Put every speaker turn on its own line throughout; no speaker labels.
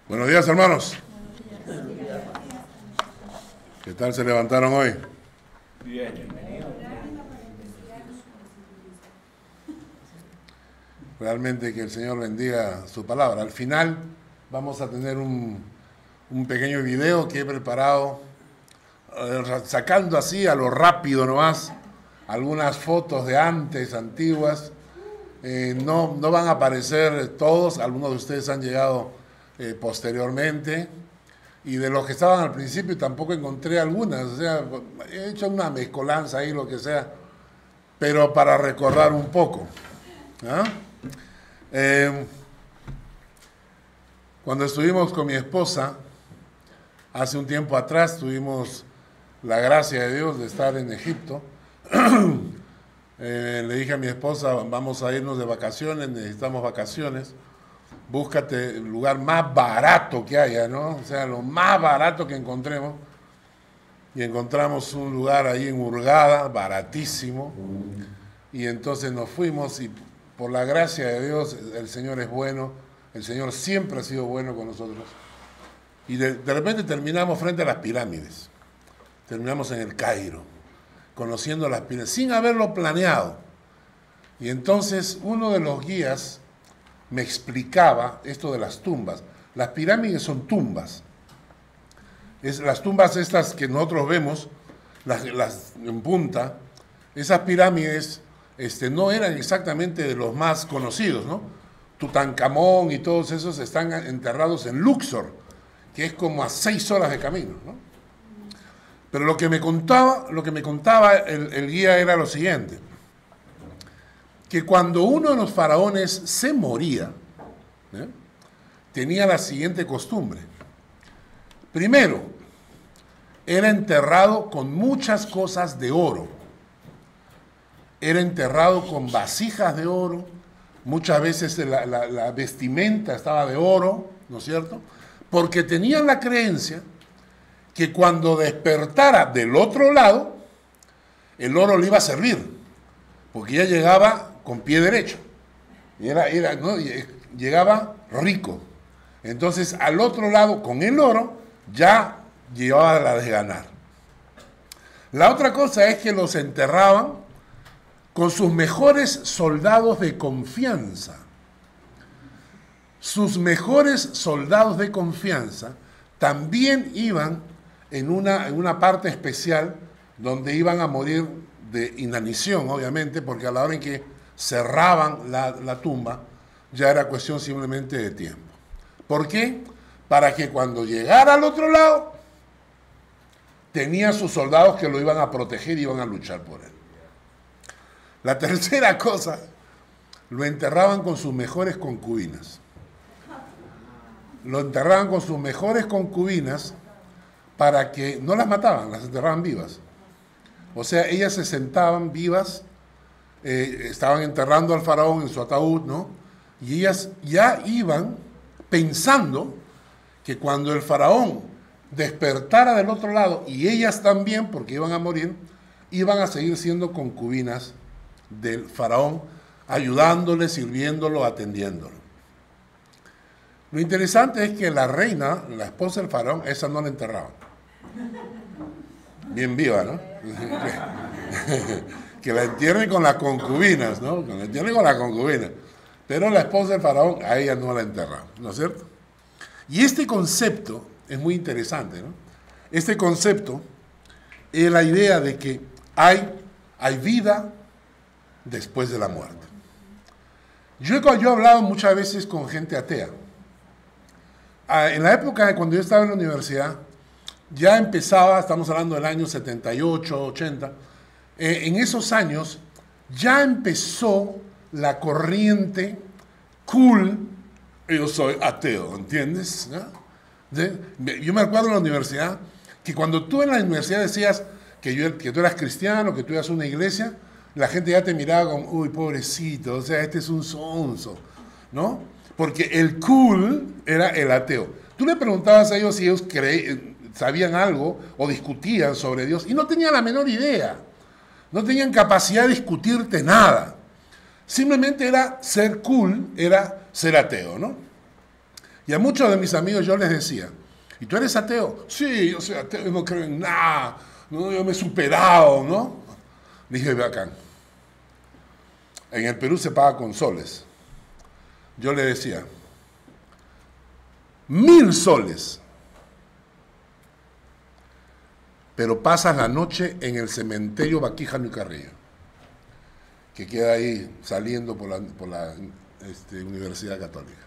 Buenos días, hermanos. ¿Qué tal se levantaron hoy?
Bien.
Realmente que el Señor bendiga su palabra. Al final vamos a tener un pequeño video que he preparado, sacando así a lo rápido nomás algunas fotos de antes, antiguas. No van a aparecer todos, algunos de ustedes han llegado posteriormente, y de los que estaban al principio tampoco encontré algunas, o sea, he hecho una mezcolanza ahí, lo que sea, pero para recordar un poco. ¿Ah? Cuando estuvimos con mi esposa, hace un tiempo atrás, tuvimos la gracia de Dios de estar en Egipto. Le dije a mi esposa, vamos a irnos de vacaciones, necesitamos vacaciones, búscate el lugar más barato que haya, ¿no? O sea, lo más barato que encontremos. Y encontramos un lugar ahí en Hurghada, baratísimo, y entonces nos fuimos y por la gracia de Dios, el Señor es bueno, el Señor siempre ha sido bueno con nosotros. Y de repente terminamos frente a las pirámides, terminamos en el Cairo, conociendo las pirámides, sin haberlo planeado. Y entonces uno de los guías me explicaba esto de las tumbas. Las pirámides son tumbas. Las tumbas estas que nosotros vemos, las en punta, esas pirámides no eran exactamente de los más conocidos, ¿no? Tutankamón y todos esos están enterrados en Luxor, que es como a 6 horas de camino, ¿no? Pero lo que me contaba el guía era lo siguiente, que cuando uno de los faraones se moría, tenía la siguiente costumbre. Primero, era enterrado con muchas cosas de oro. Era enterrado con vasijas de oro, muchas veces la vestimenta estaba de oro, ¿no es cierto? Porque tenían la creencia que cuando despertara del otro lado, el oro le iba a servir, porque ya llegaba con pie derecho, ¿no? Llegaba rico. Entonces al otro lado, con el oro, ya llevaba la de ganar. La otra cosa es que los enterraban con sus mejores soldados de confianza. Sus mejores soldados de confianza también iban en una parte especial donde iban a morir de inanición, obviamente, porque a la hora en que cerraban la tumba ya era cuestión simplemente de tiempo. ¿Por qué? Para que cuando llegara al otro lado tenía sus soldados que lo iban a proteger y iban a luchar por él. La tercera cosa, lo enterraban con sus mejores concubinas. Lo enterraban con sus mejores concubinas para que no las mataban, las enterraban vivas. O sea, ellas se sentaban vivas, estaban enterrando al faraón en su ataúd, ¿no? Y ellas ya iban pensando que cuando el faraón despertara del otro lado, y ellas también, porque iban a morir, iban a seguir siendo concubinas del faraón, ayudándole, sirviéndolo, atendiéndolo. Lo interesante es que la reina, la esposa del faraón, esa no la enterraban. Bien viva, ¿no? Que la entierren con las concubinas, ¿no? Que la entierren con las concubinas. Pero la esposa del faraón, a ella no la enterraban, ¿no es cierto? Y este concepto es muy interesante, ¿no? Este concepto es la idea de que hay vida después de la muerte. Yo he hablado muchas veces con gente atea. En la época de cuando yo estaba en la universidad, ya empezaba, estamos hablando del año 78, 80, en esos años ya empezó la corriente cool, yo soy ateo, ¿entiendes? Yo me acuerdo en la universidad que cuando tú en la universidad decías que tú eras cristiano, que tú ibas a una iglesia, la gente ya te miraba como, uy, pobrecito, o sea, este es un sonso, ¿no? Porque el cool era el ateo. Tú le preguntabas a ellos si ellos sabían algo o discutían sobre Dios y no tenían la menor idea. No tenían capacidad de discutirte nada. Simplemente era ser cool, era ser ateo, ¿no? Y a muchos de mis amigos yo les decía, ¿y tú eres ateo? Sí, yo soy ateo, yo no creo en nada, no, yo me he superado, ¿no? Dije, bacán. En el Perú se paga con soles. Yo le decía, 1000 soles. Pero pasas la noche en el cementerio Baquijano y Carrillo, que queda ahí saliendo por la Universidad Católica.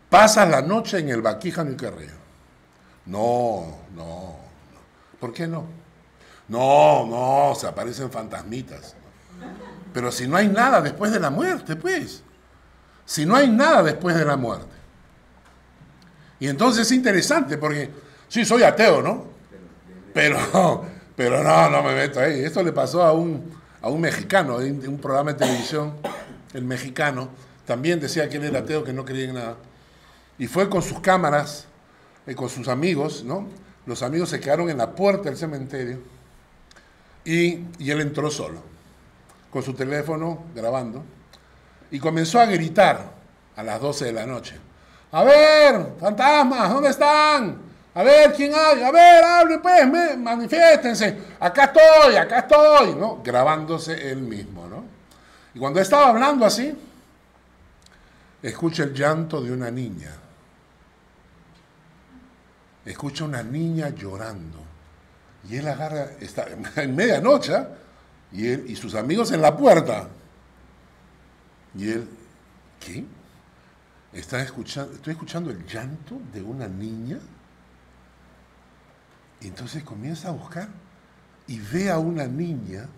Pasas la noche en el Baquijano y Carrillo. No. ¿Por qué no? No, se aparecen fantasmitas. Pero si no hay nada después de la muerte, pues. Si no hay nada después de la muerte. Y entonces es interesante porque, sí, soy ateo, ¿no? Pero no me meto ahí. Esto le pasó a un mexicano de un programa de televisión, el mexicano, también decía que él era ateo, que no creía en nada. Y fue con sus cámaras, con sus amigos, ¿no? Los amigos se quedaron en la puerta del cementerio y él entró solo, con su teléfono grabando, y comenzó a gritar a las 12 de la noche. A ver, fantasmas, ¿dónde están? A ver, ¿quién hay? A ver, hablen pues, manifiéstense. Acá estoy, ¿no? Grabándose él mismo, ¿no? Y cuando estaba hablando así, escucha el llanto de una niña. Escucha una niña llorando. Y él agarra, está en medianoche, y él y sus amigos en la puerta. Y él, ¿qué? Estoy escuchando el llanto de una niña. Y entonces comienza a buscar y ve a una niña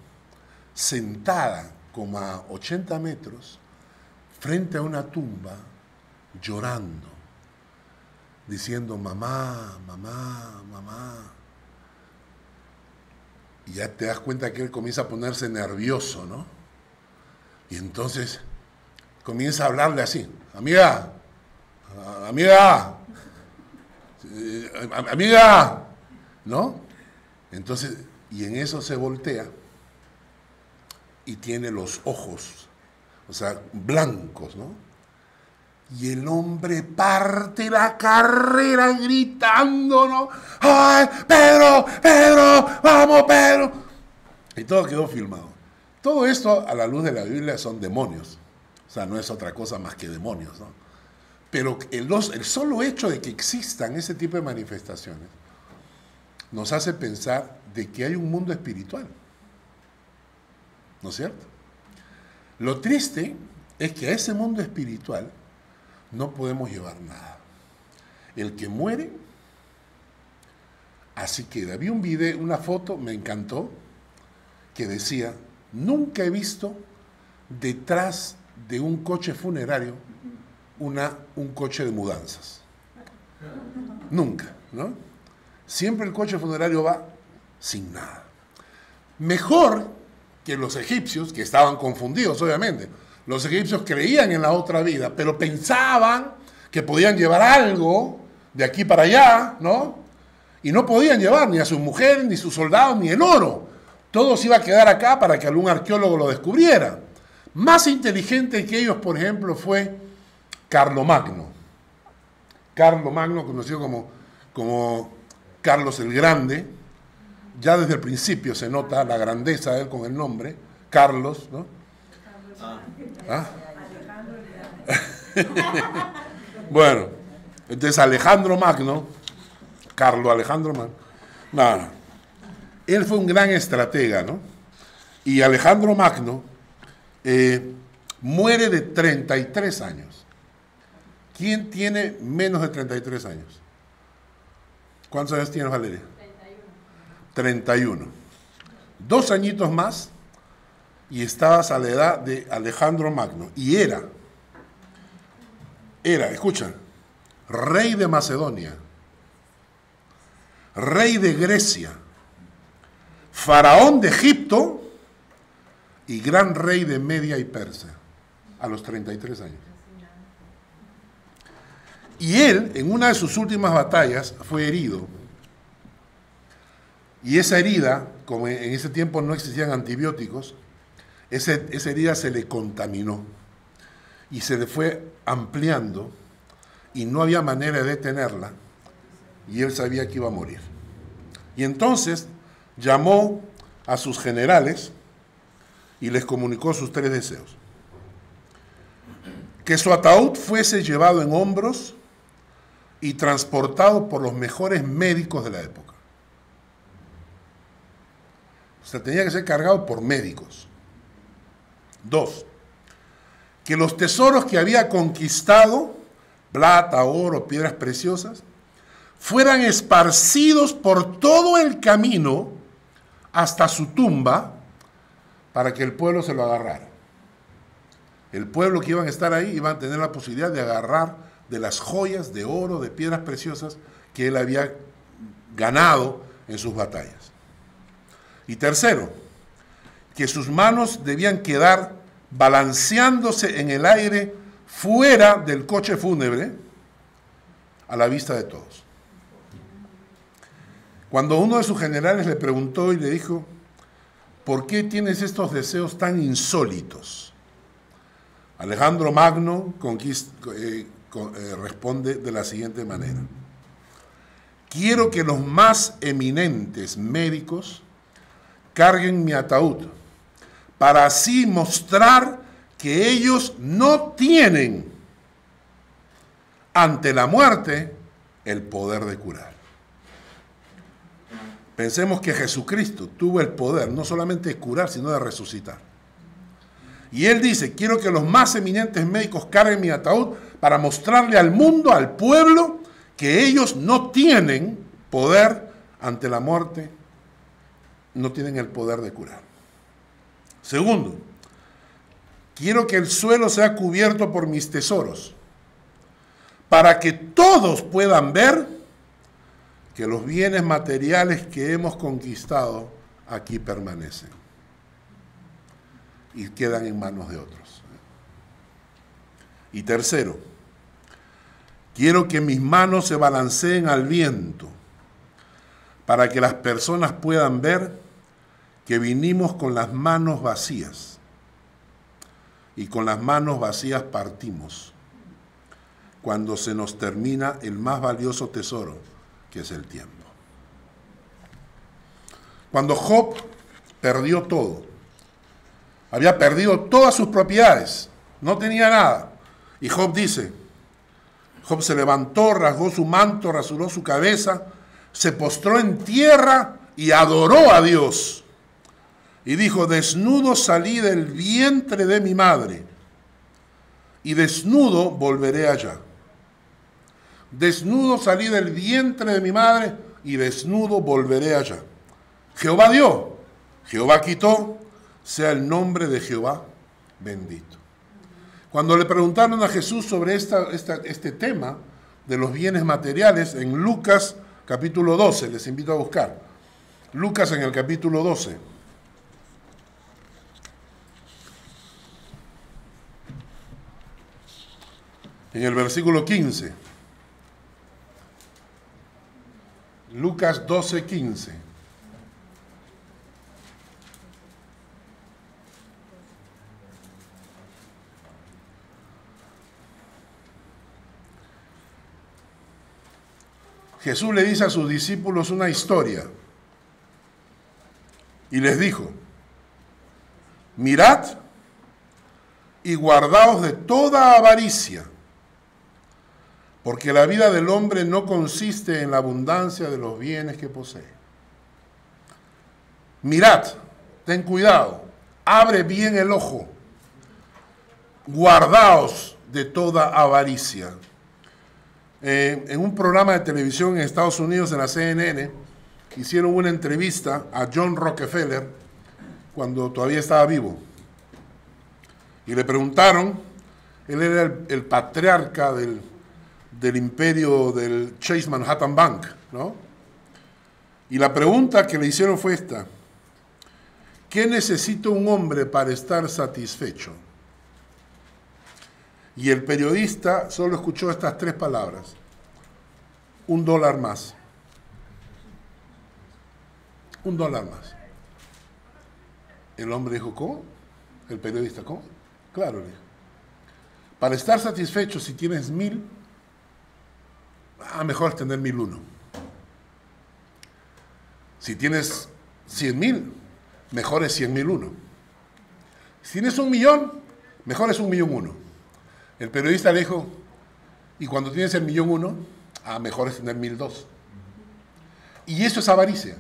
sentada como a 80 metros frente a una tumba llorando, diciendo mamá. Y ya te das cuenta que él comienza a ponerse nervioso, ¿no? Y entonces comienza a hablarle así, amiga, ¿no? Entonces, y en eso se voltea y tiene los ojos, o sea, blancos, ¿no? Y el hombre parte la carrera gritando, ¿no? ¡Ay, Pedro! ¡Vamos, Pedro! Y todo quedó filmado. Todo esto, a la luz de la Biblia, son demonios. O sea, no es otra cosa más que demonios, ¿no? Pero el solo hecho de que existan ese tipo de manifestaciones nos hace pensar de que hay un mundo espiritual. ¿No es cierto? Lo triste es que a ese mundo espiritual no podemos llevar nada. El que muere, así queda. Vi un video, una foto, me encantó, que decía, nunca he visto detrás de un coche funerario un coche de mudanzas. Nunca, ¿no? Siempre el coche funerario va sin nada. Mejor que los egipcios, que estaban confundidos, obviamente. Los egipcios creían en la otra vida, pero pensaban que podían llevar algo de aquí para allá, ¿no? Y no podían llevar ni a sus mujeres, ni sus soldados, ni el oro. Todo se iba a quedar acá para que algún arqueólogo lo descubriera. Más inteligente que ellos, por ejemplo, fue Carlomagno. Carlomagno, conocido como Carlos el Grande. Ya desde el principio se nota la grandeza de él con el nombre, Carlos, ¿no? ¿Ah? Bueno, entonces Alejandro Magno, Carlo Alejandro Magno, no, él fue un gran estratega, ¿no? Y Alejandro Magno muere de 33 años. ¿Quién tiene menos de 33 años? ¿Cuántos años tienes, Valeria? 31. 2 añitos más y estabas a la edad de Alejandro Magno. Y era, escuchan, rey de Macedonia, rey de Grecia, faraón de Egipto y gran rey de Media y Persia, a los 33 años. Y él, en una de sus últimas batallas, fue herido. Y esa herida, como en ese tiempo no existían antibióticos, esa herida se le contaminó y se le fue ampliando y no había manera de detenerla, y él sabía que iba a morir. Y entonces llamó a sus generales y les comunicó sus 3 deseos. Que su ataúd fuese llevado en hombros y transportado por los mejores médicos de la época. O sea, tenía que ser cargado por médicos. 2, que los tesoros que había conquistado, plata, oro, piedras preciosas, fueran esparcidos por todo el camino hasta su tumba para que el pueblo se lo agarrara. El pueblo que iban a estar ahí iban a tener la posibilidad de agarrar de las joyas de oro, de piedras preciosas que él había ganado en sus batallas. Y tercero, que sus manos debían quedar balanceándose en el aire fuera del coche fúnebre a la vista de todos. Cuando uno de sus generales le preguntó y le dijo, ¿por qué tienes estos deseos tan insólitos? Alejandro Magno responde de la siguiente manera. Quiero que los más eminentes médicos carguen mi ataúd para así mostrar que ellos no tienen ante la muerte el poder de curar. Pensemos que Jesucristo tuvo el poder no solamente de curar, sino de resucitar. Y él dice, quiero que los más eminentes médicos carguen mi ataúd para mostrarle al mundo, al pueblo, que ellos no tienen poder ante la muerte, no tienen el poder de curar. Segundo, quiero que el suelo sea cubierto por mis tesoros, para que todos puedan ver que los bienes materiales que hemos conquistado aquí permanecen y quedan en manos de otros. Y tercero, quiero que mis manos se balanceen al viento para que las personas puedan ver que vinimos con las manos vacías y con las manos vacías partimos cuando se nos termina el más valioso tesoro, que es el tiempo. Cuando Job perdió todo, había perdido todas sus propiedades, no tenía nada. Y Job dice, Job se levantó, rasgó su manto, rasuró su cabeza, se postró en tierra y adoró a Dios. Y dijo, desnudo salí del vientre de mi madre, y desnudo volveré allá. Desnudo salí del vientre de mi madre, y desnudo volveré allá. Jehová dio, Jehová quitó, sea el nombre de Jehová bendito. Cuando le preguntaron a Jesús sobre este tema de los bienes materiales, en Lucas capítulo 12, les invito a buscar, Lucas en el capítulo 12, en el versículo 15, Lucas 12, 15. Jesús le dice a sus discípulos una historia y les dijo, mirad y guardaos de toda avaricia, porque la vida del hombre no consiste en la abundancia de los bienes que posee. Mirad, ten cuidado, abre bien el ojo, guardaos de toda avaricia. En un programa de televisión en Estados Unidos, en la CNN, hicieron una entrevista a John Rockefeller cuando todavía estaba vivo. Y le preguntaron, él era el patriarca del imperio del Chase Manhattan Bank, ¿no? Y la pregunta que le hicieron fue esta: ¿qué necesita un hombre para estar satisfecho? Y el periodista solo escuchó estas 3 palabras: $1 más. $1 más. El hombre dijo, ¿cómo? El periodista, ¿cómo? Claro, le dijo. Para estar satisfecho, si tienes 1000, mejor es tener 1001. Si tienes 100,000, mejor es 100,001. Si tienes 1,000,000, mejor es 1,000,001. El periodista le dijo, y cuando tienes el 1,001,000, mejor es tener 1,002. Y eso es avaricia.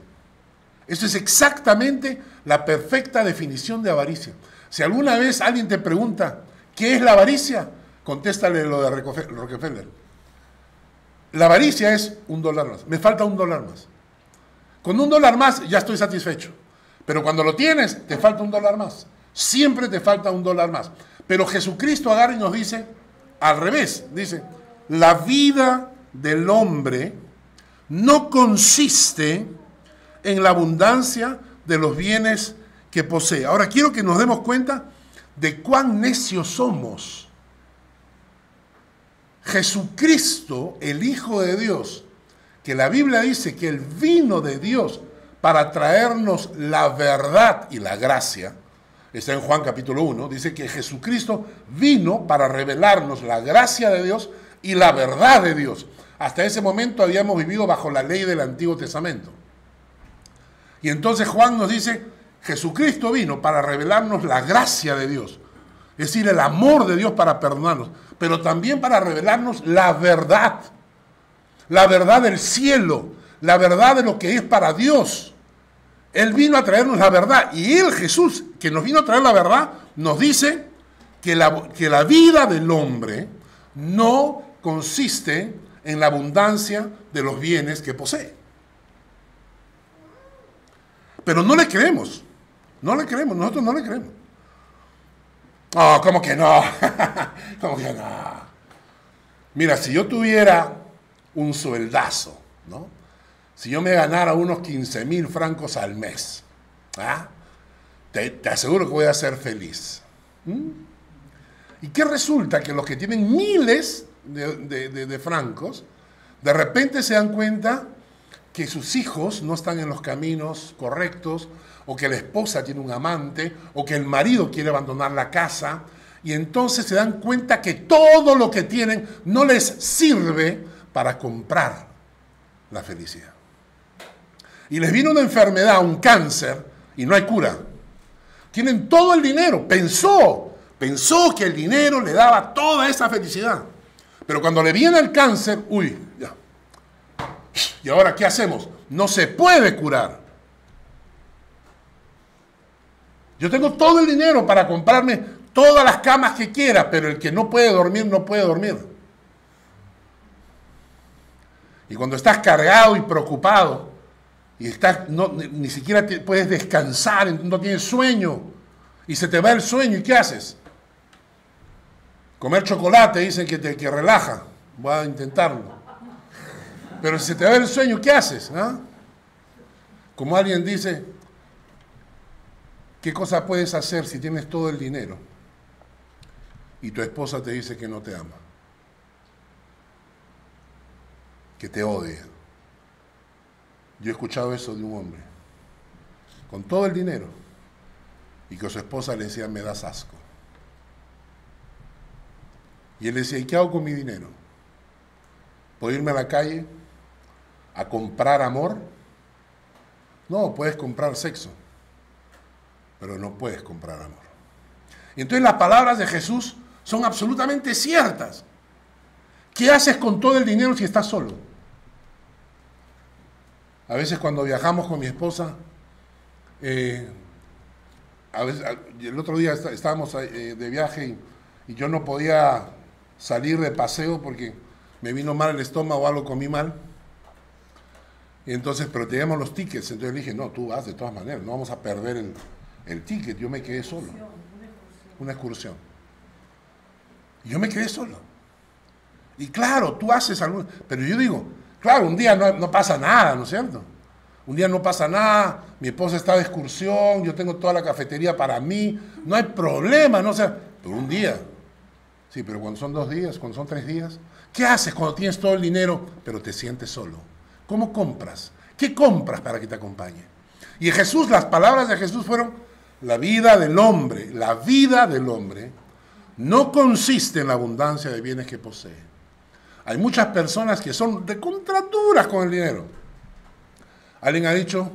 Eso es exactamente la perfecta definición de avaricia. Si alguna vez alguien te pregunta, ¿qué es la avaricia? Contéstale lo de Rockefeller. La avaricia es $1 más. Me falta $1 más. Con $1 más ya estoy satisfecho. Pero cuando lo tienes, te falta $1 más. Siempre te falta $1 más. Pero Jesucristo agarra y nos dice, al revés, dice, la vida del hombre no consiste en la abundancia de los bienes que posee. Ahora quiero que nos demos cuenta de cuán necios somos. Jesucristo, el Hijo de Dios, que la Biblia dice que Él vino de Dios para traernos la verdad y la gracia, está en Juan capítulo 1, dice que Jesucristo vino para revelarnos la gracia de Dios y la verdad de Dios. Hasta ese momento habíamos vivido bajo la ley del Antiguo Testamento. Y entonces Juan nos dice, Jesucristo vino para revelarnos la gracia de Dios, es decir, el amor de Dios para perdonarnos, pero también para revelarnos la verdad del cielo, la verdad de lo que es para Dios. Él vino a traernos la verdad, y Él, Jesús, que nos vino a traer la verdad, nos dice que la vida del hombre no consiste en la abundancia de los bienes que posee. Pero no le creemos, nosotros no le creemos. Oh, ¿cómo que no? ¿Cómo que no? Mira, si yo tuviera un sueldazo, ¿no? Si yo me ganara unos 15,000 francos al mes, te aseguro que voy a ser feliz. ¿Y qué resulta? Que los que tienen miles de francos, de repente se dan cuenta que sus hijos no están en los caminos correctos, o que la esposa tiene un amante, o que el marido quiere abandonar la casa, y entonces se dan cuenta que todo lo que tienen no les sirve para comprar la felicidad. Y les viene una enfermedad, un cáncer, y no hay cura. Tienen todo el dinero, pensó que el dinero le daba toda esa felicidad. Pero cuando le viene el cáncer, ya. ¿Y ahora qué hacemos? No se puede curar. Yo tengo todo el dinero para comprarme todas las camas que quiera, pero el que no puede dormir, no puede dormir. Y cuando estás cargado y preocupado, y ni siquiera puedes descansar, no tienes sueño, y se te va el sueño, ¿y qué haces? Comer chocolate, dicen que relaja. Voy a intentarlo. Pero si se te va el sueño, ¿qué haces? Como alguien dice, ¿qué cosa puedes hacer si tienes todo el dinero y tu esposa te dice que no te ama? Que te odia. Yo he escuchado eso de un hombre, con todo el dinero, y que su esposa le decía, me das asco. Y él decía, ¿y qué hago con mi dinero? ¿Puedo irme a la calle a comprar amor? No, puedes comprar sexo, pero no puedes comprar amor. Y entonces las palabras de Jesús son absolutamente ciertas. ¿Qué haces con todo el dinero si estás solo? A veces cuando viajamos con mi esposa, el otro día estábamos de viaje y yo no podía salir de paseo porque me vino mal el estómago o algo, comí mal. Y entonces, pero teníamos los tickets, entonces le dije, no, tú vas de todas maneras, no vamos a perder el ticket. Yo me quedé solo. Una excursión. Y yo me quedé solo. Y claro, tú haces algo, pero yo digo, claro, un día no pasa nada, ¿no es cierto? Un día no pasa nada, mi esposa está de excursión, yo tengo toda la cafetería para mí, no hay problema, ¿no? O sea, pero un día. Sí, pero cuando son 2 días, cuando son 3 días, ¿qué haces cuando tienes todo el dinero, pero te sientes solo? ¿Cómo compras? ¿Qué compras para que te acompañe? Y Jesús, las palabras de Jesús fueron, la vida del hombre no consiste en la abundancia de bienes que posee. Hay muchas personas que son de contraturas con el dinero. Alguien ha dicho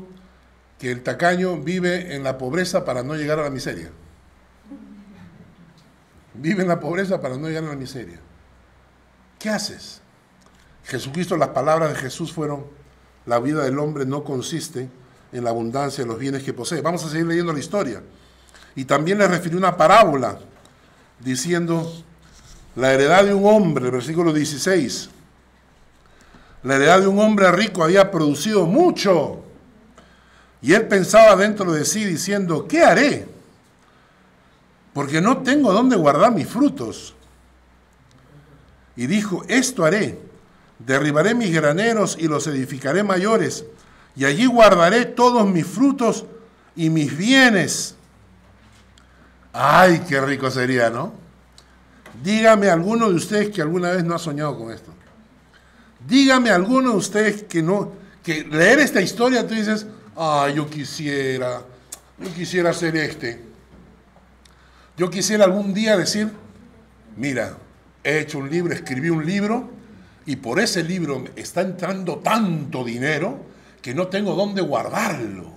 que el tacaño vive en la pobreza para no llegar a la miseria. Vive en la pobreza para no llegar a la miseria. ¿Qué haces? Jesucristo, las palabras de Jesús fueron: la vida del hombre no consiste en la abundancia de los bienes que posee. Vamos a seguir leyendo la historia. Y también le refirió una parábola diciendo: la heredad de un hombre, el versículo 16, la heredad de un hombre rico había producido mucho. Y él pensaba dentro de sí diciendo: ¿qué haré? Porque no tengo dónde guardar mis frutos. Y dijo: esto haré, derribaré mis graneros y los edificaré mayores, y allí guardaré todos mis frutos y mis bienes. ¡Ay, qué rico sería!, ¿no? Dígame alguno de ustedes que alguna vez no ha soñado con esto. Dígame alguno de ustedes que leer esta historia tú dices: yo quisiera ser yo quisiera algún día decir: mira, he hecho un libro, escribí un libro, y por ese libro me está entrando tanto dinero que no tengo dónde guardarlo.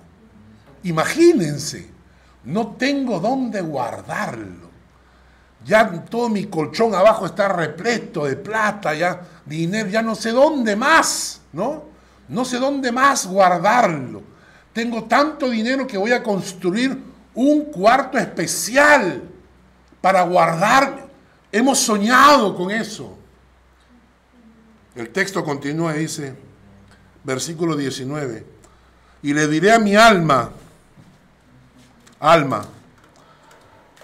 Imagínense, no tengo dónde guardarlo. Ya todo mi colchón abajo está repleto de plata, ya dinero, ya no sé dónde más, ¿no? No sé dónde más guardarlo. Tengo tanto dinero que voy a construir un cuarto especial para guardar. Hemos soñado con eso. El texto continúa y dice, versículo 19, y le diré a mi alma,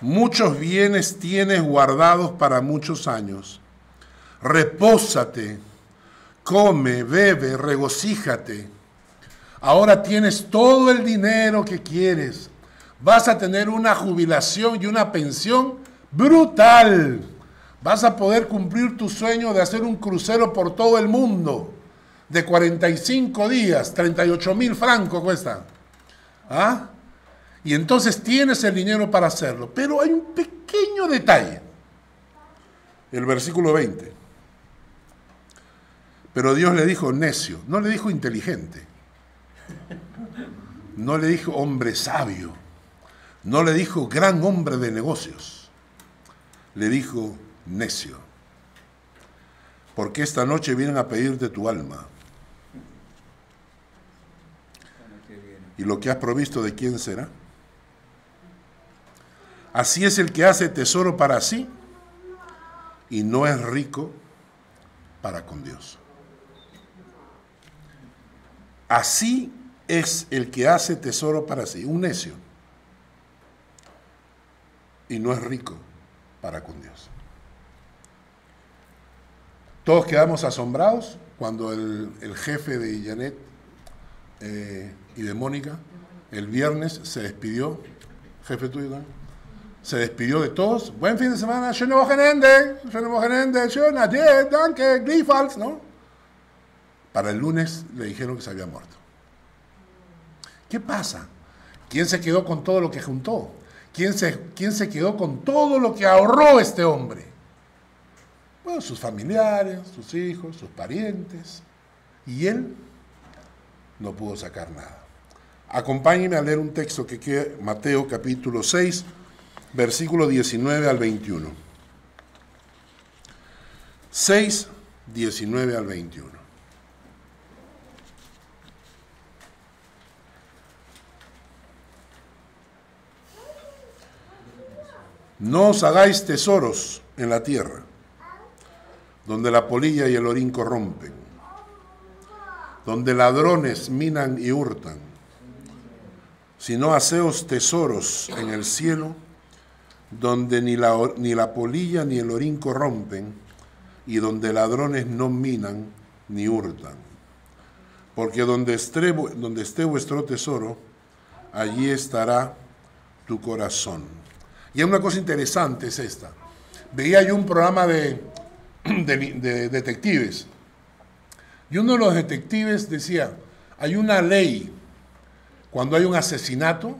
muchos bienes tienes guardados para muchos años. Repósate, come, bebe, regocíjate. Ahora tienes todo el dinero que quieres. Vas a tener una jubilación y una pensión brutal. Vas a poder cumplir tu sueño de hacer un crucero por todo el mundo de 45 días, 38.000 francos cuesta. ¿Ah? Y entonces tienes el dinero para hacerlo. Pero hay un pequeño detalle. El versículo 20. Pero Dios le dijo necio, no le dijo inteligente. No le dijo hombre sabio. No le dijo gran hombre de negocios. Le dijo necio. Porque esta noche vienen a pedirte tu alma. ¿Y lo que has provisto de quién será? Así es el que hace tesoro para sí y no es rico para con Dios. Así es el que hace tesoro para sí, un necio, y no es rico para con Dios. Todos quedamos asombrados cuando el jefe de Janet y de Mónica el viernes se despidió, jefe tuyo también, se despidió de todos. Buen fin de semana, schöne Wochenende, schönen Adieu, danke, gleichfalls, ¿no? Para el lunes le dijeron que se había muerto. ¿Qué pasa? ¿Quién se quedó con todo lo que juntó? ¿Quién se quedó con todo lo que ahorró este hombre? Bueno, sus familiares, sus hijos, sus parientes. Y él no pudo sacar nada. Acompáñenme a leer un texto que queda Mateo capítulo 6, versículo 19 al 21. 6, 19 al 21. No os hagáis tesoros en la tierra, donde la polilla y el orín corrompen, donde ladrones minan y hurtan, sino haceos tesoros en el cielo, donde ni la polilla ni el orín corrompen, y donde ladrones no minan ni hurtan. Porque donde esté vuestro tesoro, allí estará tu corazón. Y una cosa interesante es esta. Veía yo un programa de detectives, y uno de los detectives decía, hay una ley, cuando hay un asesinato,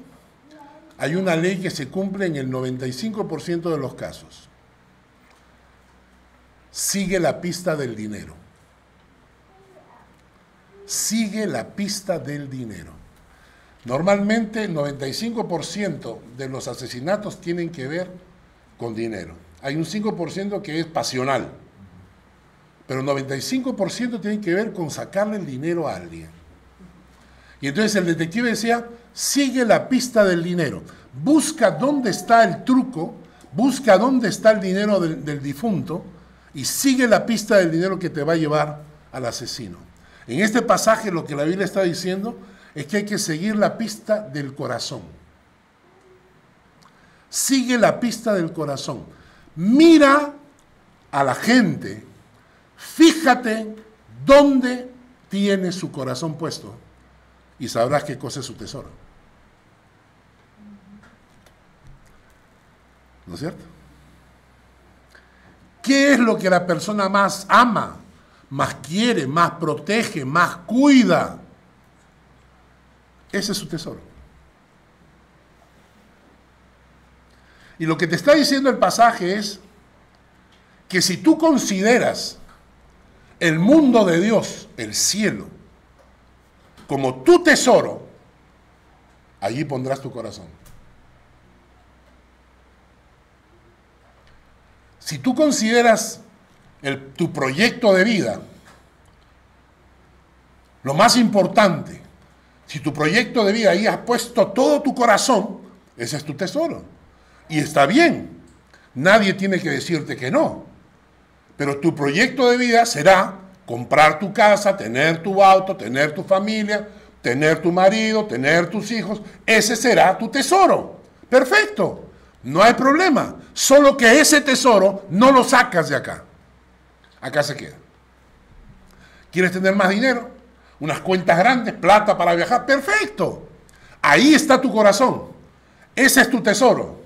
hay una ley que se cumple en el 95% de los casos. sigue la pista del dinero. Sigue la pista del dinero. Normalmente el 95% de los asesinatos tienen que ver con dinero. Hay un 5% que es pasional, pero el 95% tiene que ver con sacarle el dinero a alguien. Y entonces el detective decía, sigue la pista del dinero, busca dónde está el truco, busca dónde está el dinero del difunto y sigue la pista del dinero que te va a llevar al asesino. En este pasaje lo que la Biblia está diciendo es que hay que seguir la pista del corazón. Sigue la pista del corazón. Mira a la gente, fíjate dónde tiene su corazón puesto y sabrás qué cosa es su tesoro. ¿No es cierto? ¿Qué es lo que la persona más ama, más quiere, más protege, más cuida? Ese es su tesoro. Y lo que te está diciendo el pasaje es que si tú consideras el mundo de Dios, el cielo, como tu tesoro, allí pondrás tu corazón. Si tú consideras tu proyecto de vida lo más importante, si tu proyecto de vida ahí has puesto todo tu corazón, ese es tu tesoro. Y está bien, nadie tiene que decirte que no, pero tu proyecto de vida será comprar tu casa, tener tu auto, tener tu familia, tener tu marido, tener tus hijos, ese será tu tesoro. Perfecto, no hay problema, solo que ese tesoro no lo sacas de acá, acá se queda. ¿Quieres tener más dinero? Unas cuentas grandes, plata para viajar, perfecto, ahí está tu corazón, ese es tu tesoro.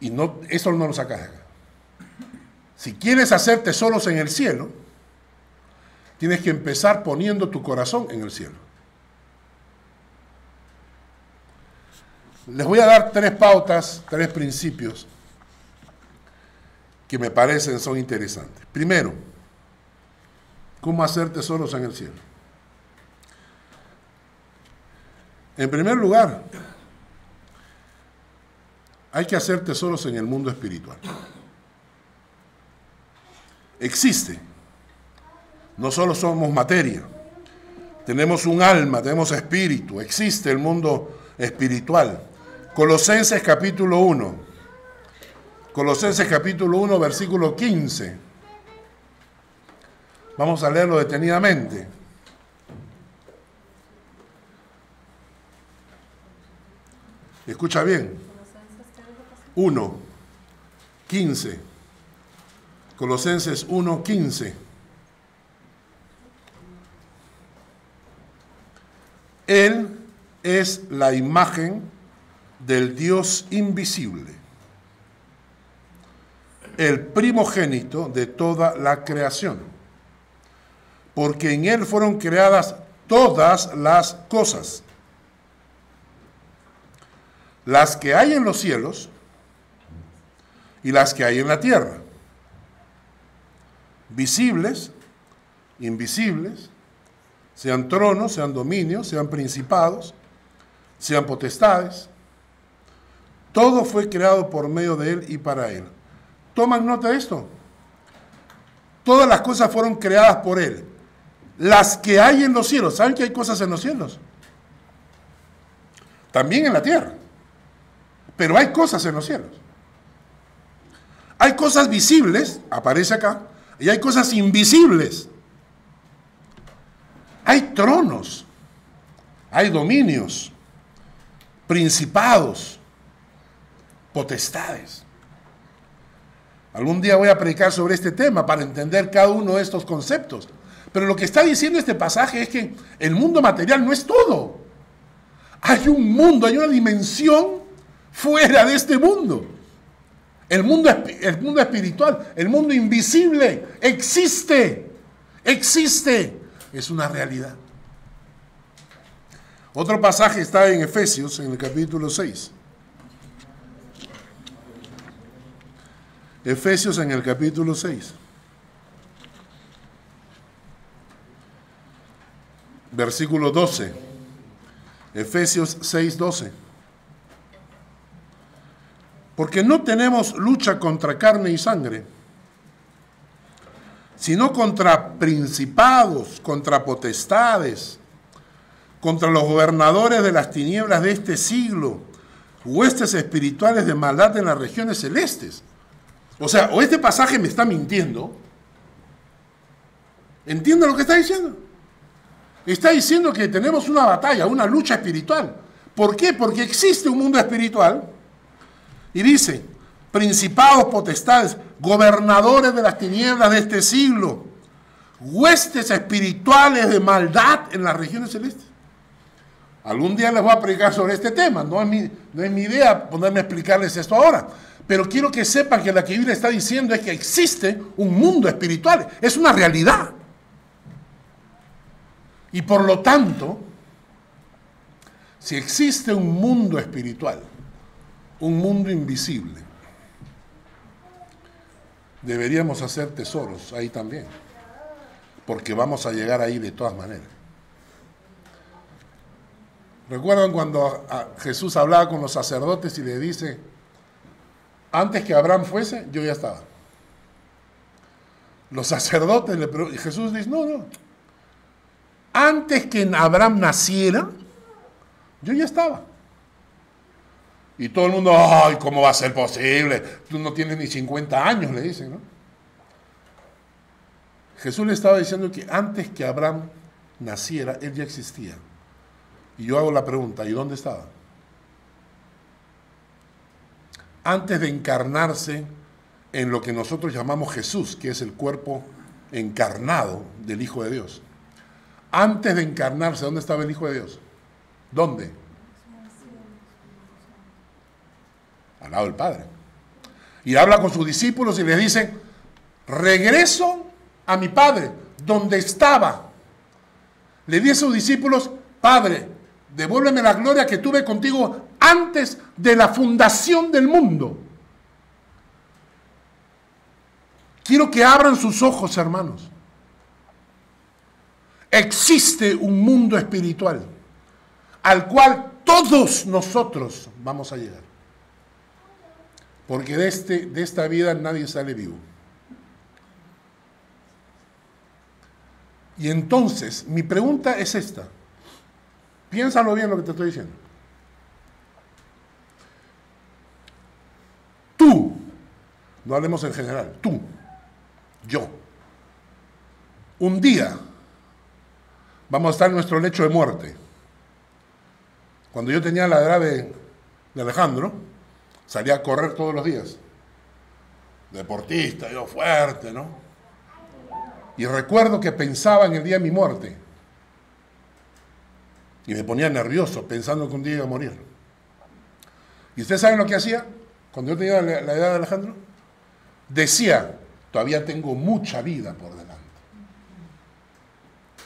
Y no, eso no lo sacas de acá. Si quieres hacer tesoros en el cielo, tienes que empezar poniendo tu corazón en el cielo. Les voy a dar 3 pautas, 3 principios que me parecen son interesantes. Primero, ¿cómo hacer tesoros en el cielo? En primer lugar, hay que hacer tesoros en el mundo espiritual. Existe. No solo somos materia, tenemos un alma, tenemos espíritu, existe el mundo espiritual. Colosenses capítulo 1. Colosenses capítulo 1, versículo 15. Vamos a leerlo detenidamente. Escucha bien. 1, 15. Colosenses 1, 15. Él es la imagen del Dios invisible, el primogénito de toda la creación, porque en Él fueron creadas todas las cosas, las que hay en los cielos y las que hay en la tierra, visibles, invisibles, sean tronos, sean dominios, sean principados, sean potestades. Todo fue creado por medio de Él y para Él. Toman nota de esto. Todas las cosas fueron creadas por Él. Las que hay en los cielos. ¿Saben que hay cosas en los cielos? También en la tierra. Pero hay cosas en los cielos. Hay cosas visibles, aparece acá, y hay cosas invisibles. Hay tronos, hay dominios, principados, potestades. Algún día voy a predicar sobre este tema para entender cada uno de estos conceptos. Pero lo que está diciendo este pasaje es que el mundo material no es todo. Hay un mundo, hay una dimensión fuera de este mundo. El mundo espiritual, el mundo invisible, existe. Es una realidad. Otro pasaje está en Efesios, en el capítulo 6. Efesios en el capítulo 6. versículo 12. Efesios 6:12. Porque no tenemos lucha contra carne y sangre, sino contra principados, contra potestades, contra los gobernadores de las tinieblas de este siglo, huestes espirituales de maldad en las regiones celestes. O sea, o este pasaje me está mintiendo. ¿Entiende lo que está diciendo? Está diciendo que tenemos una batalla, una lucha espiritual. ¿Por qué? Porque existe un mundo espiritual. Y dice, principados, potestades, gobernadores de las tinieblas de este siglo, huestes espirituales de maldad en las regiones celestes. Algún día les voy a predicar sobre este tema. No es mi idea ponerme a explicarles esto ahora. Pero quiero que sepan que lo que la Biblia está diciendo es que existe un mundo espiritual. Es una realidad. Y por lo tanto, si existe un mundo espiritual, un mundo invisible, deberíamos hacer tesoros ahí también, porque vamos a llegar ahí de todas maneras. ¿Recuerdan cuando Jesús hablaba con los sacerdotes y le dice, antes que Abraham fuese, yo ya estaba? Los sacerdotes le preguntan, y Jesús dice, no, antes que Abraham naciera, yo ya estaba. Y todo el mundo, ay, ¿cómo va a ser posible? Tú no tienes ni 50 años, le dicen, ¿no? Jesús le estaba diciendo que antes que Abraham naciera, él ya existía. Y yo hago la pregunta, ¿y dónde estaba? Antes de encarnarse en lo que nosotros llamamos Jesús, que es el cuerpo encarnado del Hijo de Dios. Antes de encarnarse, ¿dónde estaba el Hijo de Dios? ¿Dónde? Al lado del Padre. Y habla con sus discípulos y les dice, regreso a mi Padre, donde estaba. Le dice a sus discípulos, Padre, devuélveme la gloria que tuve contigo antes de la fundación del mundo. Quiero que abran sus ojos, hermanos. Existe un mundo espiritual al cual todos nosotros vamos a llegar. Porque de esta vida nadie sale vivo. Y entonces, mi pregunta es esta. Piénsalo bien lo que te estoy diciendo. Tú, no hablemos en general, tú, yo, un día vamos a estar en nuestro lecho de muerte. Cuando yo tenía la edad de Alejandro, salía a correr todos los días. Deportista, yo fuerte, ¿no? Y recuerdo que pensaba en el día de mi muerte. Y me ponía nervioso pensando que un día iba a morir. ¿Y ustedes saben lo que hacía cuando yo tenía la edad de Alejandro? Decía, todavía tengo mucha vida por delante.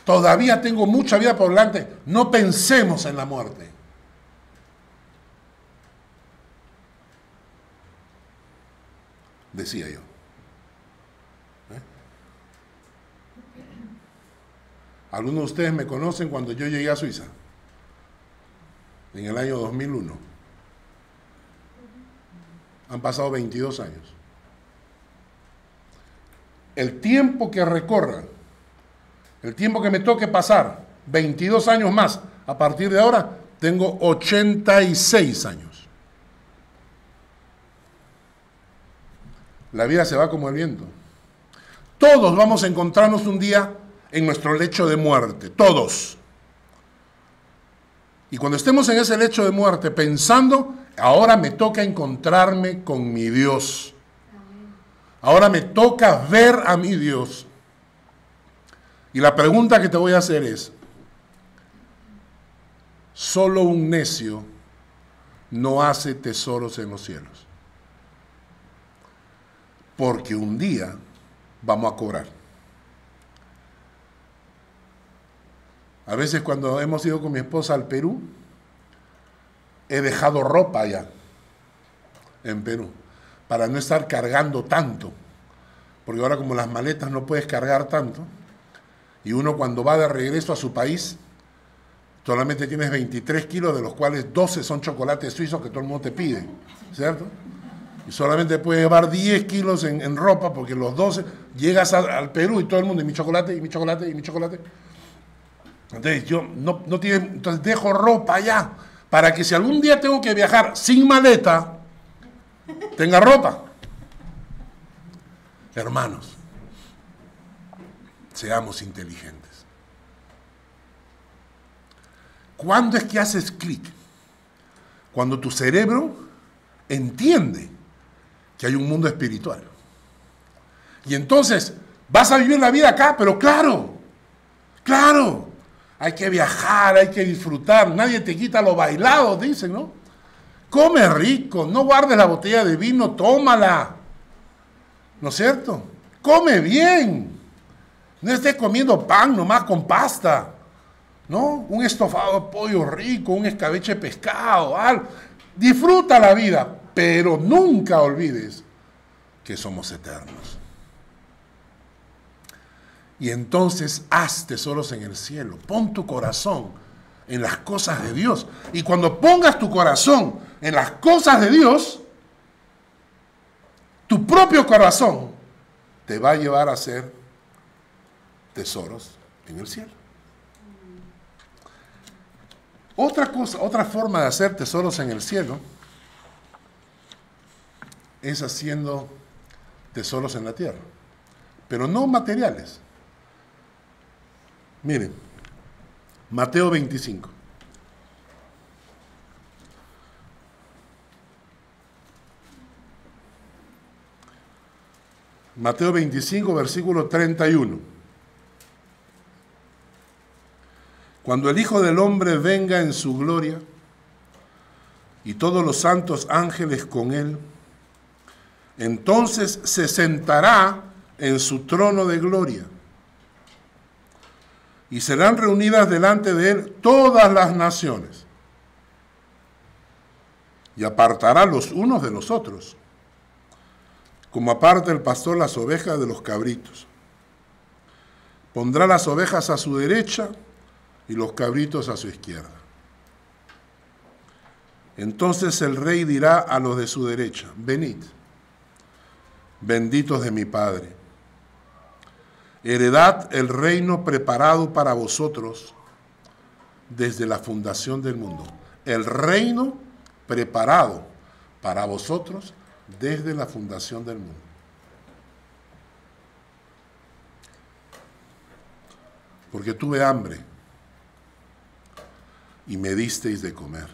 Todavía tengo mucha vida por delante. No pensemos en la muerte. Decía yo. Algunos de ustedes me conocen cuando yo llegué a Suiza, en el año 2001. Han pasado 22 años. El tiempo que recorra, el tiempo que me toque pasar, 22 años más, a partir de ahora, tengo 86 años. La vida se va como el viento. Todos vamos a encontrarnos un día en nuestro lecho de muerte, todos. Y cuando estemos en ese lecho de muerte pensando, ahora me toca encontrarme con mi Dios. Ahora me toca ver a mi Dios. Y la pregunta que te voy a hacer es, solo un necio no hace tesoros en los cielos. Porque un día vamos a cobrar. A veces cuando hemos ido con mi esposa al Perú, he dejado ropa allá, en Perú, para no estar cargando tanto. Porque ahora como las maletas no puedes cargar tanto, y uno cuando va de regreso a su país, Solamente tienes 23 kilos, de los cuales 12 son chocolates suizos que todo el mundo te pide, ¿cierto? Y solamente puedes llevar 10 kilos en ropa, porque los 12 llegas al Perú y todo el mundo, y mi chocolate, y mi chocolate, y mi chocolate. Entonces yo entonces dejo ropa allá, para que si algún día tengo que viajar sin maleta, tenga ropa. Hermanos, seamos inteligentes. ¿Cuándo es que haces clic? Cuando tu cerebro entiende que hay un mundo espiritual. Y entonces vas a vivir la vida acá, pero claro, hay que viajar, hay que disfrutar, nadie te quita lo bailado, dicen, ¿no? Come rico, no guardes la botella de vino, tómala, ¿no es cierto? Come bien, no estés comiendo pan nomás con pasta, ¿no? Un estofado de pollo rico, un escabeche de pescado, algo. Disfruta la vida, pero nunca olvides que somos eternos. Y entonces haz tesoros en el cielo. Pon tu corazón en las cosas de Dios. Y cuando pongas tu corazón en las cosas de Dios, tu propio corazón te va a llevar a hacer tesoros en el cielo. Otra cosa, otra forma de hacer tesoros en el cielo es haciendo tesoros en la tierra, pero no materiales. Miren, Mateo 25. Mateo 25, versículo 31. Cuando el Hijo del Hombre venga en su gloria y todos los santos ángeles con él, entonces se sentará en su trono de gloria y serán reunidas delante de él todas las naciones y apartará los unos de los otros, como aparta el pastor las ovejas de los cabritos. Pondrá las ovejas a su derecha y los cabritos a su izquierda. Entonces el rey dirá a los de su derecha: venid, benditos de mi Padre, heredad el reino preparado para vosotros desde la fundación del mundo. El reino preparado para vosotros desde la fundación del mundo. Porque tuve hambre y me disteis de comer.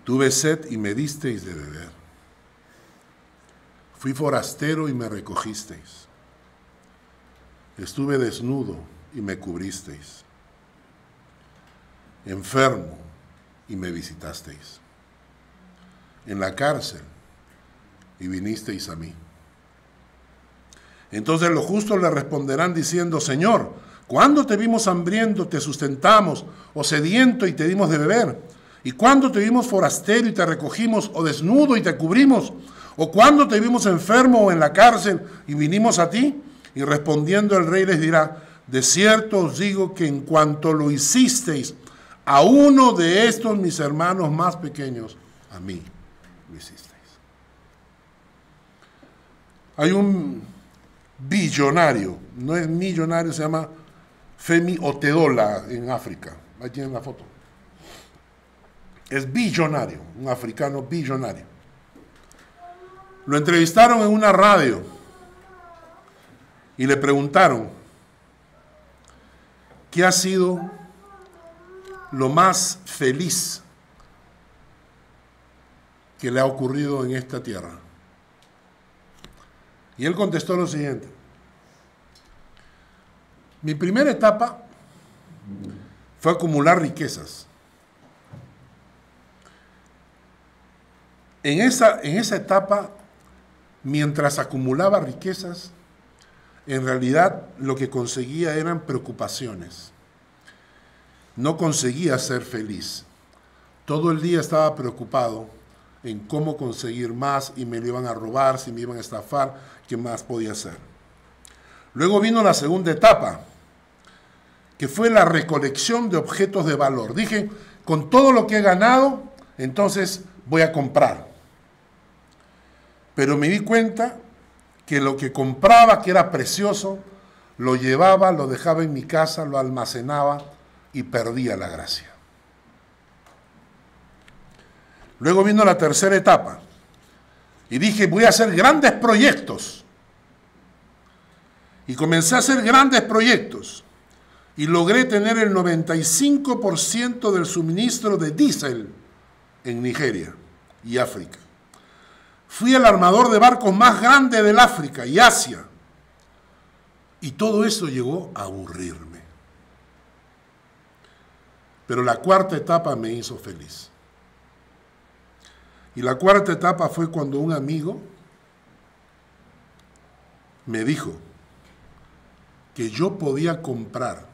Tuve sed y me disteis de beber. Fui forastero y me recogisteis. Estuve desnudo y me cubristeis. Enfermo y me visitasteis. En la cárcel y vinisteis a mí. Entonces los justos le responderán diciendo: Señor, ¿cuándo te vimos hambriento, te sustentamos, o sediento y te dimos de beber? ¿Y cuándo te vimos forastero y te recogimos, o desnudo y te cubrimos? ¿O cuándo te vimos enfermo o en la cárcel y vinimos a ti? Y respondiendo el rey les dirá: de cierto os digo que en cuanto lo hicisteis a uno de estos mis hermanos más pequeños, a mí lo hicisteis. Hay un billonario, no es millonario, se llama Femi Otedola en África. Ahí tienen la foto. Es billonario, un africano billonario. Lo entrevistaron en una radio y le preguntaron: ¿qué ha sido lo más feliz que le ha ocurrido en esta tierra? Y él contestó lo siguiente: mi primera etapa fue acumular riquezas. En esa etapa, mientras acumulaba riquezas, en realidad lo que conseguía eran preocupaciones. No conseguía ser feliz. Todo el día estaba preocupado en cómo conseguir más, y me lo iban a robar, si me iban a estafar, qué más podía hacer. Luego vino la segunda etapa, que fue la recolección de objetos de valor. Dije, con todo lo que he ganado, entonces voy a comprar. Pero me di cuenta que lo que compraba, que era precioso, lo llevaba, lo dejaba en mi casa, lo almacenaba y perdía la gracia. Luego vino la tercera etapa y dije, voy a hacer grandes proyectos. Y comencé a hacer grandes proyectos y logré tener el 95% del suministro de diésel en Nigeria y África. Fui el armador de barcos más grande del África y Asia. Y todo eso llegó a aburrirme. Pero la cuarta etapa me hizo feliz. Y la cuarta etapa fue cuando un amigo me dijo que yo podía comprar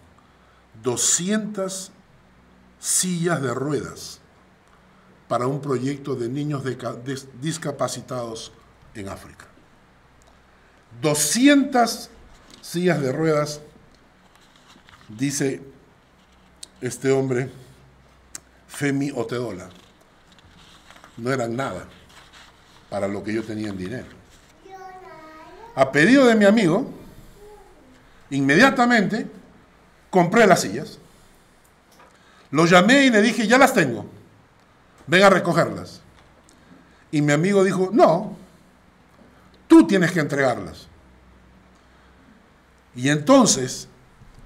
200 sillas de ruedas para un proyecto de niños discapacitados en África. 200 sillas de ruedas, dice este hombre, Femi Otedola, no eran nada para lo que yo tenía en dinero. A pedido de mi amigo, inmediatamente compré las sillas, lo llamé y le dije, ya las tengo, ven a recogerlas. Y mi amigo dijo, no, tú tienes que entregarlas. Y entonces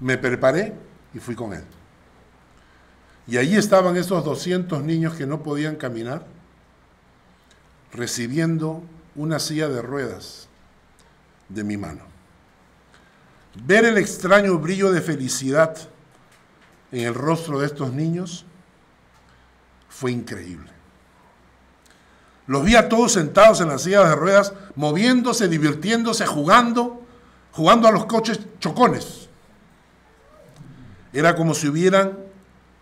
me preparé y fui con él. Y allí estaban esos 200 niños que no podían caminar, recibiendo una silla de ruedas de mi mano. Ver el extraño brillo de felicidad en el rostro de estos niños fue increíble. Los vi a todos sentados en las sillas de ruedas, moviéndose, divirtiéndose, jugando a los coches chocones. Era como si hubieran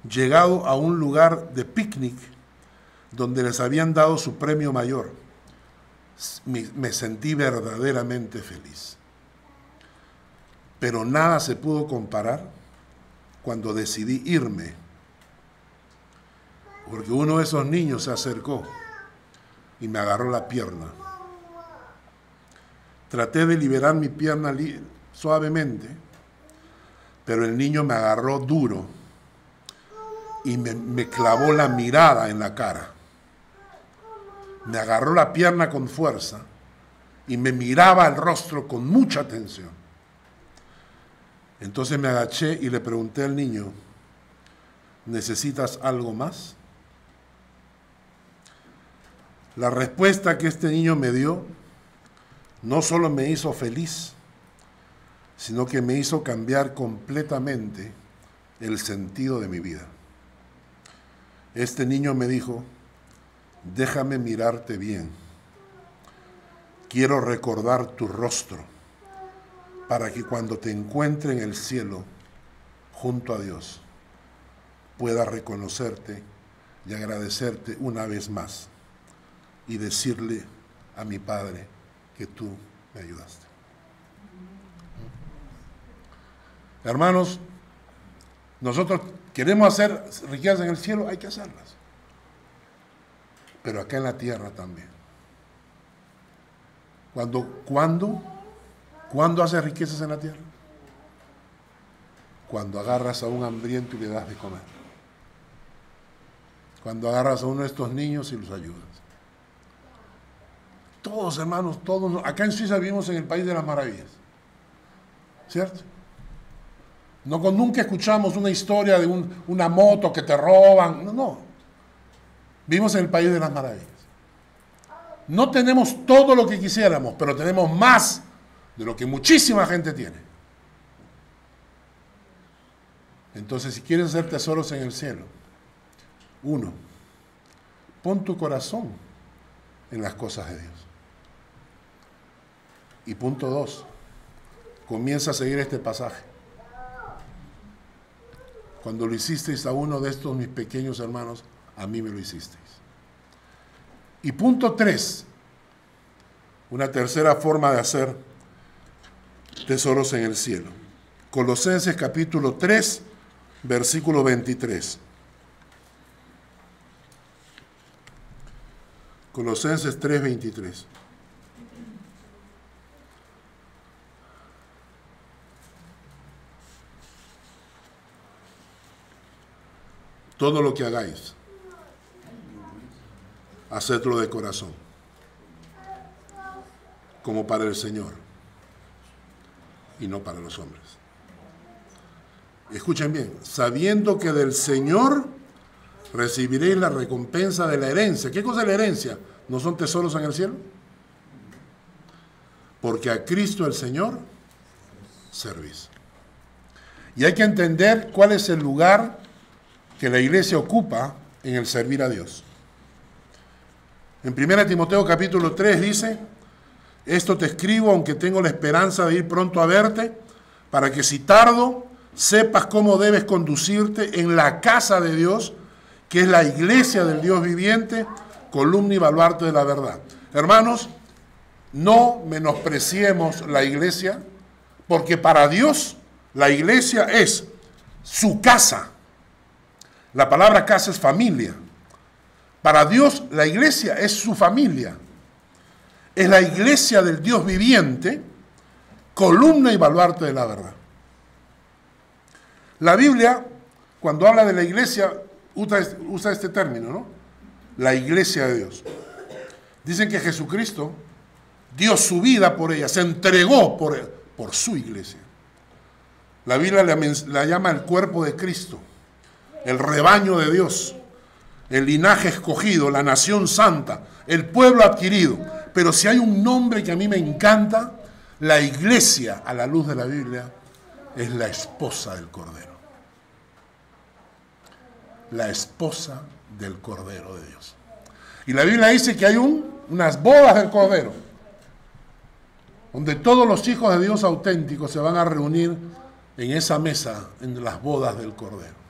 llegado a un lugar de picnic donde les habían dado su premio mayor. Me sentí verdaderamente feliz. Pero nada se pudo comparar cuando decidí irme, porque uno de esos niños se acercó y me agarró la pierna. Traté de liberar mi pierna suavemente, pero el niño me agarró duro y me clavó la mirada en la cara. Me agarró la pierna con fuerza y me miraba al rostro con mucha atención. Entonces me agaché y le pregunté al niño, ¿necesitas algo más? La respuesta que este niño me dio no solo me hizo feliz, sino que me hizo cambiar completamente el sentido de mi vida. Este niño me dijo, déjame mirarte bien. Quiero recordar tu rostro para que cuando te encuentre en el cielo, junto a Dios, pueda reconocerte y agradecerte una vez más y decirle a mi Padre que tú me ayudaste. Hermanos, nosotros queremos hacer riquezas en el cielo, hay que hacerlas. Pero acá en la tierra también. ¿Cuándo haces riquezas en la tierra? Cuando agarras a un hambriento y le das de comer. Cuando agarras a uno de estos niños y los ayudas. Todos, hermanos, todos. Acá en Suiza vivimos en el país de las maravillas. ¿Cierto? Nunca escuchamos una historia de una moto que te roban. No. Vivimos en el país de las maravillas. No tenemos todo lo que quisiéramos, pero tenemos más de lo que muchísima gente tiene. Entonces, si quieres hacer tesoros en el cielo, 1, pon tu corazón en las cosas de Dios. Y punto 2, comienza a seguir este pasaje. Cuando lo hicisteis a uno de estos mis pequeños hermanos, a mí me lo hicisteis. Y punto 3, una tercera forma de hacer tesoros en el cielo. Colosenses capítulo 3, versículo 23. Colosenses 3, 23. Todo lo que hagáis, hacedlo de corazón, como para el Señor y no para los hombres. Escuchen bien, sabiendo que del Señor recibiréis la recompensa de la herencia. ¿Qué cosa es la herencia? ¿No son tesoros en el cielo? Porque a Cristo el Señor servís. Y hay que entender cuál es el lugar que la iglesia ocupa en el servir a Dios. En 1 Timoteo capítulo 3 dice: esto te escribo aunque tengo la esperanza de ir pronto a verte, para que si tardo, sepas cómo debes conducirte en la casa de Dios, que es la iglesia del Dios viviente, columna y baluarte de la verdad. Hermanos, no menospreciemos la iglesia, porque para Dios la iglesia es su casa. La palabra casa es familia. Para Dios la iglesia es su familia. Es la iglesia del Dios viviente, columna y baluarte de la verdad. La Biblia, cuando habla de la iglesia, usa este término, ¿no? La iglesia de Dios. Dicen que Jesucristo dio su vida por ella, se entregó por su iglesia. La Biblia la llama el cuerpo de Cristo, el rebaño de Dios, el linaje escogido, la nación santa, el pueblo adquirido. Pero si hay un nombre que a mí me encanta, la iglesia a la luz de la Biblia es la esposa del Cordero. La esposa del Cordero de Dios. Y la Biblia dice que hay unas bodas del Cordero, donde todos los hijos de Dios auténticos se van a reunir en esa mesa, en las bodas del Cordero.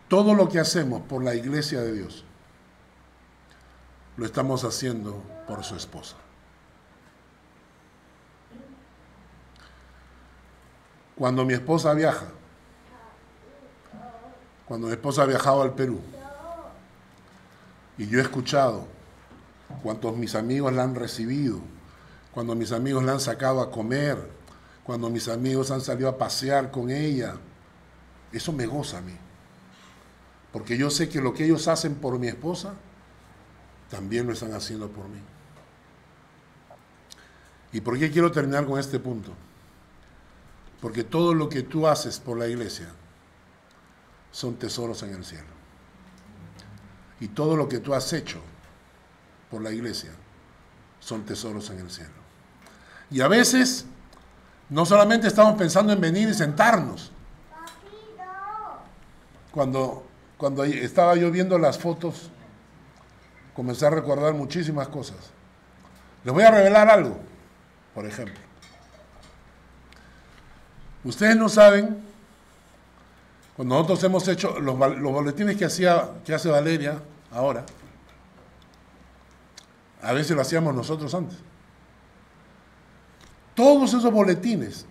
Todo lo que hacemos por la iglesia de Dios, lo estamos haciendo por su esposa. Cuando mi esposa viaja, cuando mi esposa ha viajado al Perú, y yo he escuchado cuántos mis amigos la han recibido, cuando mis amigos la han sacado a comer, cuando mis amigos han salido a pasear con ella, eso me goza a mí. Porque yo sé que lo que ellos hacen por mi esposa, también lo están haciendo por mí. ¿Y por qué quiero terminar con este punto? Porque todo lo que tú haces por la iglesia son tesoros en el cielo. Y todo lo que tú has hecho por la iglesia son tesoros en el cielo. Y a veces no solamente estamos pensando en venir y sentarnos. Cuando estaba yo viendo las fotos, comencé a recordar muchísimas cosas. Les voy a revelar algo, por ejemplo. Ustedes no saben, cuando nosotros hemos hecho los boletines que hace Valeria ahora, a veces lo hacíamos nosotros antes. Todos esos boletines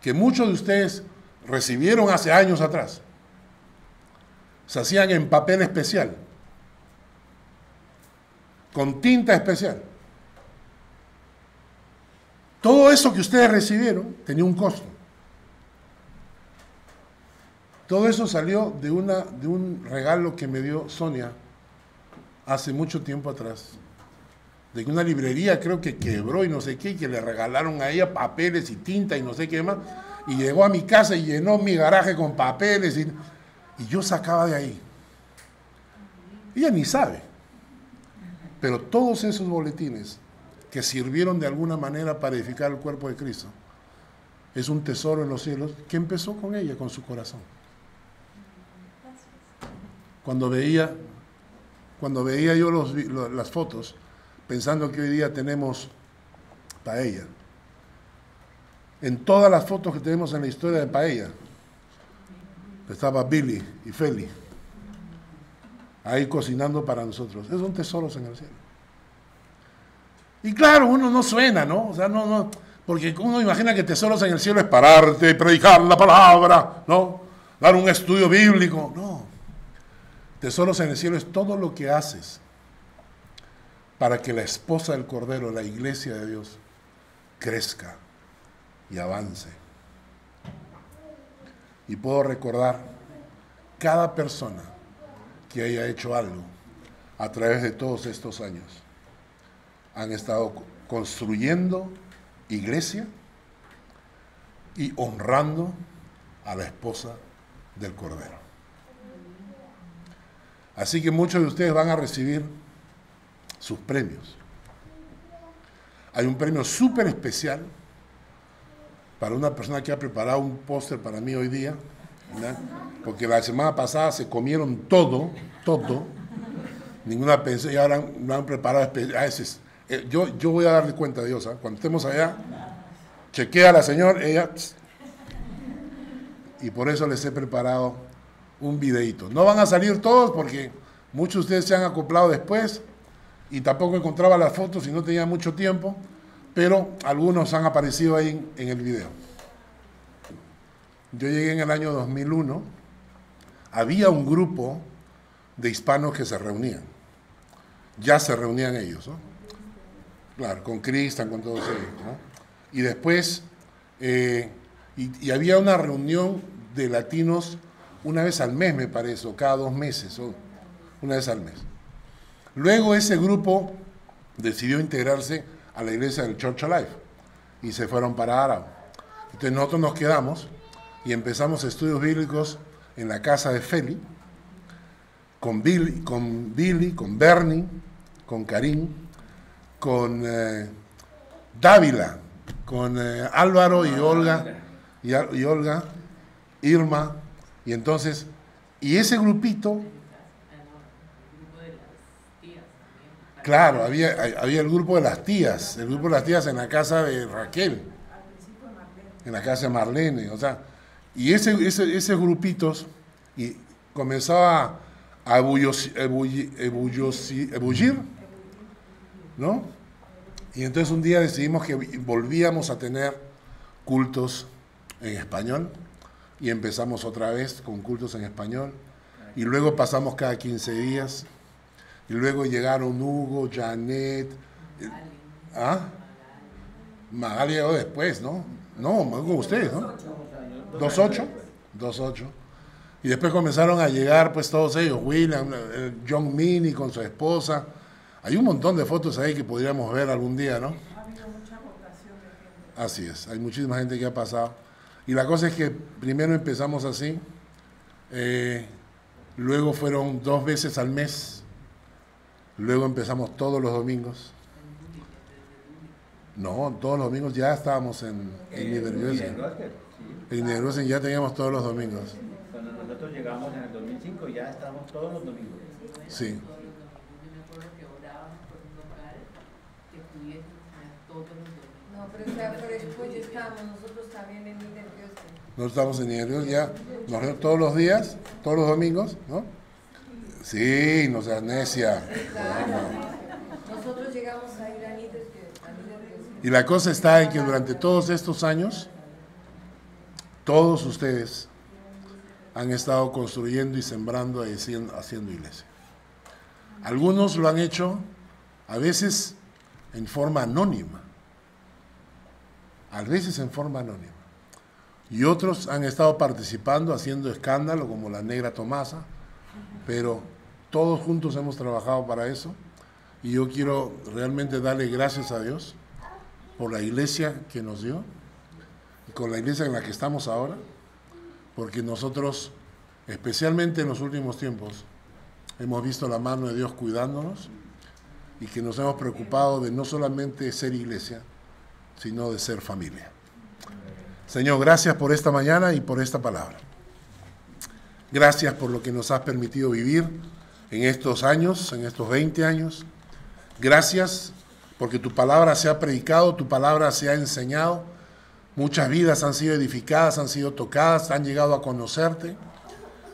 que muchos de ustedes recibieron hace años atrás, se hacían en papel especial, con tinta especial. Todo eso que ustedes recibieron tenía un costo. Todo eso salió de un regalo que me dio Sonia hace mucho tiempo atrás, de una librería creo que quebró y no sé qué, y que le regalaron a ella papeles y tinta y no sé qué más, y llegó a mi casa y llenó mi garaje con papeles y yo sacaba de ahí. Ella ni sabe, pero todos esos boletines que sirvieron de alguna manera para edificar el cuerpo de Cristo es un tesoro en los cielos que empezó con ella, con su corazón. Cuando veía yo las fotos, pensando que hoy día tenemos paella, en todas las fotos que tenemos en la historia de paella, estaba Billy y Feli ahí cocinando para nosotros. Esos son tesoros en el cielo. Y claro, uno no suena, ¿no? O sea, no, Porque uno imagina que tesoros en el cielo es pararte, predicar la palabra, ¿no? Dar un estudio bíblico. No. Tesoros en el cielo es todo lo que haces para que la esposa del Cordero, la iglesia de Dios, crezca y avance. Y puedo recordar cada persona que haya hecho algo a través de todos estos años. Han estado construyendo iglesia y honrando a la esposa del Cordero. Así que muchos de ustedes van a recibir sus premios. Hay un premio súper especial para una persona que ha preparado un póster para mí hoy día, ¿verdad? Porque la semana pasada se comieron todo, ninguna pensé, y ahora lo han preparado. Yo voy a darle cuenta a Dios, ¿eh? Cuando estemos allá, chequea a la señora, ella, y por eso les he preparado un videíto. No van a salir todos porque muchos de ustedes se han acoplado después y tampoco encontraba las fotos y no tenía mucho tiempo, pero algunos han aparecido ahí en el video. Yo llegué en el año 2001, había un grupo de hispanos que se reunían, ya se reunían ellos, ¿no? Claro, con Cristian, con todos ellos, ¿no? Y después, y había una reunión de latinos una vez al mes, me parece, o cada 2 meses, o una vez al mes. Luego ese grupo decidió integrarse a la iglesia del Church Alive y se fueron para Árabo. Entonces nosotros nos quedamos y empezamos estudios bíblicos en la casa de Feli, con Billy, con Bernie, con Karim, con Dávila, con Álvaro y Olga, Irma, y entonces, y ese grupito, claro, había el grupo de las tías, en la casa de Raquel, en la casa de Marlene, o sea, y esos grupitos y comenzaba a ebullir, ¿no? Y entonces un día decidimos que volvíamos a tener cultos en español y empezamos otra vez con cultos en español y luego pasamos cada 15 días y luego llegaron Hugo, Janet, Magali llegó después, ¿no? No, con ustedes, ¿no? 2.8. Y después comenzaron a llegar pues todos ellos, William, John Minnie con su esposa. Hay un montón de fotos ahí que podríamos ver algún día, ¿no?
Ha habido mucha votación de gente.
Así es, hay muchísima gente que ha pasado. Y la cosa es que primero empezamos así, luego fueron 2 veces al mes, luego empezamos todos los domingos. No, todos los domingos ya estábamos en Niederösen. En Niederösen ya teníamos todos los domingos.
Cuando nosotros llegamos en el 2005 ya estábamos todos los domingos.
Sí.
No, pero después ya estábamos nosotros también en Niederösen.
Nosotros estamos en Niederösen ya, todos los días, todos los domingos, ¿no? Sí, no seas necia.
Claro. Nosotros llegamos a ir a Niederösen.
Y la cosa está en que durante todos estos años, todos ustedes han estado construyendo y sembrando y haciendo iglesia. Algunos lo han hecho a veces en forma anónima, y otros han estado participando, haciendo escándalo, como la Negra Tomasa, pero todos juntos hemos trabajado para eso, y yo quiero realmente darle gracias a Dios por la iglesia que nos dio, y con la iglesia en la que estamos ahora, porque nosotros, especialmente en los últimos tiempos, hemos visto la mano de Dios cuidándonos, y que nos hemos preocupado de no solamente ser iglesia, sino de ser familia. Señor, gracias por esta mañana y por esta palabra. Gracias por lo que nos has permitido vivir en estos años, en estos 20 años. Gracias porque tu palabra se ha predicado, tu palabra se ha enseñado. Muchas vidas han sido edificadas, han sido tocadas, han llegado a conocerte.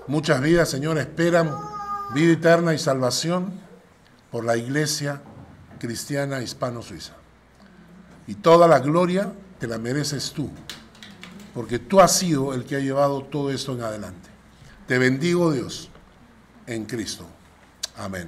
Muchas vidas, Señor, esperan vida eterna y salvación por la Iglesia Cristiana Hispano-Suiza. Y toda la gloria te la mereces tú, porque tú has sido el que ha llevado todo esto en adelante. Te bendigo, Dios, en Cristo. Amén.